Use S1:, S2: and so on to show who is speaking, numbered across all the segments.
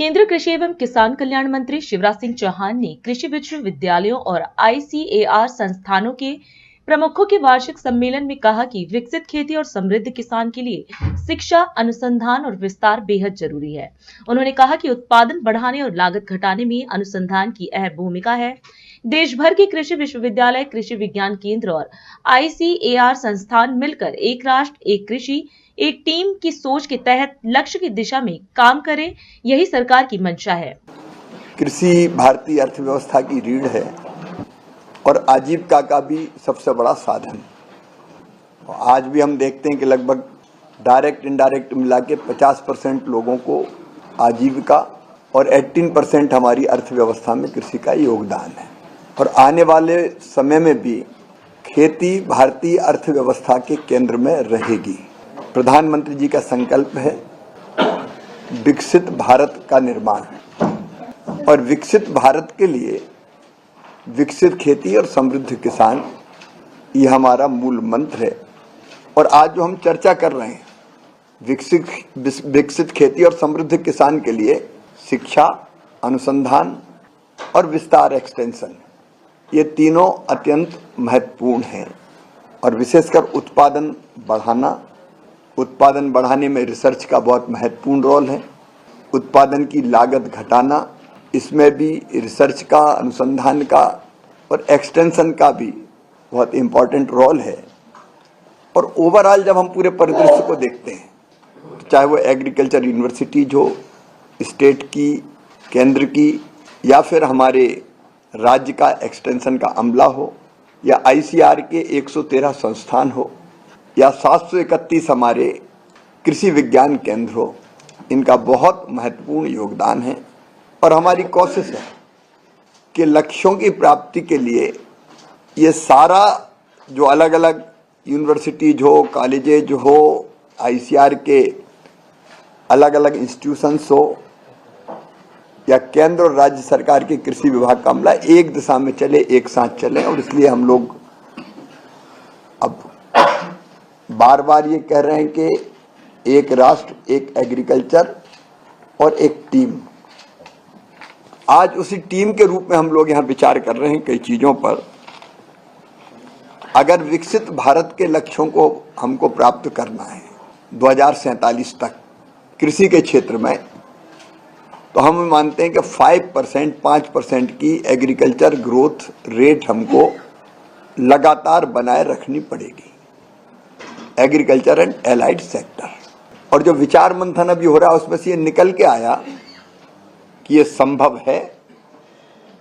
S1: केंद्रीय कृषि एवं किसान कल्याण मंत्री शिवराज सिंह चौहान ने कृषि विश्वविद्यालयों और ICAR संस्थानों के प्रमुखों के वार्षिक सम्मेलन में कहा कि विकसित खेती और समृद्ध किसान के लिए शिक्षा, अनुसंधान और विस्तार बेहद जरूरी है। उन्होंने कहा कि उत्पादन बढ़ाने और लागत घटाने में अनुसंधान की अहम भूमिका है। देश भर के कृषि विश्वविद्यालय, कृषि विज्ञान केंद्र और ICAR संस्थान मिलकर एक राष्ट्र, एक कृषि, एक टीम की सोच के तहत लक्ष्य की दिशा में काम करें, यही सरकार की मंशा है।
S2: कृषि भारतीय अर्थव्यवस्था की रीढ़ है और आजीविका का भी सबसे बड़ा साधन। आज भी हम देखते हैं कि लगभग डायरेक्ट इनडायरेक्ट मिला के 50% लोगों को आजीविका और 18% हमारी अर्थव्यवस्था में कृषि का योगदान है। और आने वाले समय में भी खेती भारतीय अर्थव्यवस्था के केंद्र में रहेगी। प्रधानमंत्री जी का संकल्प है विकसित भारत का निर्माण, और विकसित भारत के लिए विकसित खेती और समृद्ध किसान, ये हमारा मूल मंत्र है। और आज जो हम चर्चा कर रहे हैं विकसित खेती और समृद्ध किसान के लिए शिक्षा, अनुसंधान और विस्तार एक्सटेंशन, ये तीनों अत्यंत महत्वपूर्ण हैं। और विशेषकर उत्पादन बढ़ाने में रिसर्च का बहुत महत्वपूर्ण रोल है। उत्पादन की लागत घटाना, इसमें भी रिसर्च का, अनुसंधान का और एक्सटेंशन का भी बहुत इम्पोर्टेंट रोल है। और ओवरऑल जब हम पूरे परिदृश्य को देखते हैं, तो चाहे वो एग्रीकल्चर यूनिवर्सिटीज हो, स्टेट की, केंद्र की, या फिर हमारे राज्य का एक्सटेंशन का अमला हो, या ICAR के 113 संस्थान हो, या 731 हमारे कृषि विज्ञान केंद्र हो, इनका बहुत महत्वपूर्ण योगदान है। और हमारी कोशिश है कि लक्ष्यों की प्राप्ति के लिए ये सारा जो अलग अलग यूनिवर्सिटीज हो, कॉलेजेज हो, ICAR के अलग अलग इंस्टीट्यूशंस हो, या केंद्र और राज्य सरकार के कृषि विभाग का अमला एक दिशा में चले, एक साथ चले। और इसलिए हम लोग अब बार बार ये कह रहे हैं कि एक राष्ट्र, एक एग्रीकल्चर और एक टीम। आज उसी टीम के रूप में हम लोग यहाँ विचार कर रहे हैं कई चीजों पर। अगर विकसित भारत के लक्ष्यों को हमको प्राप्त करना है 2047 तक कृषि के क्षेत्र में, तो हम मानते हैं कि 5% की एग्रीकल्चर ग्रोथ रेट हमको लगातार बनाए रखनी पड़ेगी, एग्रीकल्चर एंड एलाइड सेक्टर। और जो विचार मंथन अभी हो रहा है उसमें से ये निकल के आया कि ये संभव है,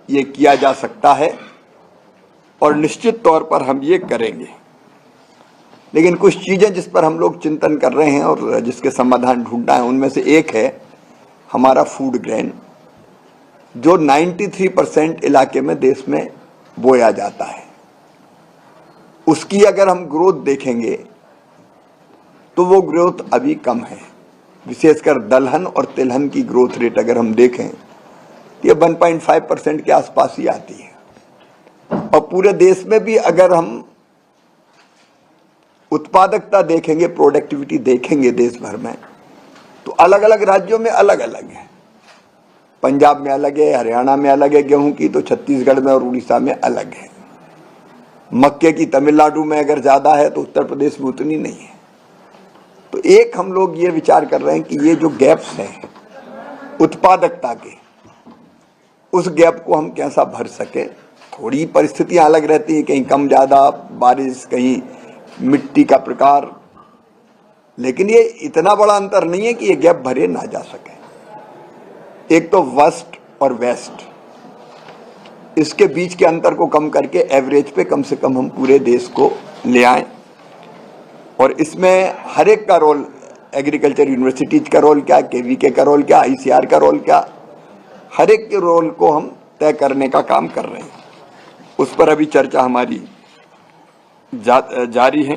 S2: ये किया जा सकता है और निश्चित तौर पर हम ये करेंगे। लेकिन कुछ चीजें जिस पर हम लोग चिंतन कर रहे हैं और जिसके समाधान ढूंढना है, उनमें से एक है हमारा फूड ग्रेन, जो 93% इलाके में देश में बोया जाता है। उसकी अगर हम ग्रोथ देखेंगे तो वो ग्रोथ अभी कम है। विशेषकर दलहन और तिलहन की ग्रोथ रेट अगर हम देखें, ये 1.5% के आसपास ही आती है। और पूरे देश में भी अगर हम उत्पादकता देखेंगे, प्रोडक्टिविटी देखेंगे देश भर में, तो अलग अलग राज्यों में अलग अलग है। पंजाब में अलग है, हरियाणा में अलग है गेहूं की, तो छत्तीसगढ़ में और उड़ीसा में अलग है। मक्के की तमिलनाडु में अगर ज्यादा है तो उत्तर प्रदेश में उतनी नहीं है। तो एक हम लोग ये विचार कर रहे हैं कि ये जो गैप्स हैं उत्पादकता के, उस गैप को हम कैसा भर सके। थोड़ी परिस्थितियां अलग रहती हैं, कहीं कम ज्यादा बारिश, कहीं मिट्टी का प्रकार, लेकिन ये इतना बड़ा अंतर नहीं है कि ये गैप भरे ना जा सके। एक तो वेस्ट और वेस्ट, इसके बीच के अंतर को कम करके एवरेज पे कम से कम हम पूरे देश को ले आए। और इसमें हर एक का रोल, एग्रीकल्चर यूनिवर्सिटीज का रोल क्या, KVK का रोल क्या, ICAR का रोल क्या, हर एक के रोल को हम तय करने का काम कर रहे हैं। उस पर अभी चर्चा हमारी जारी है।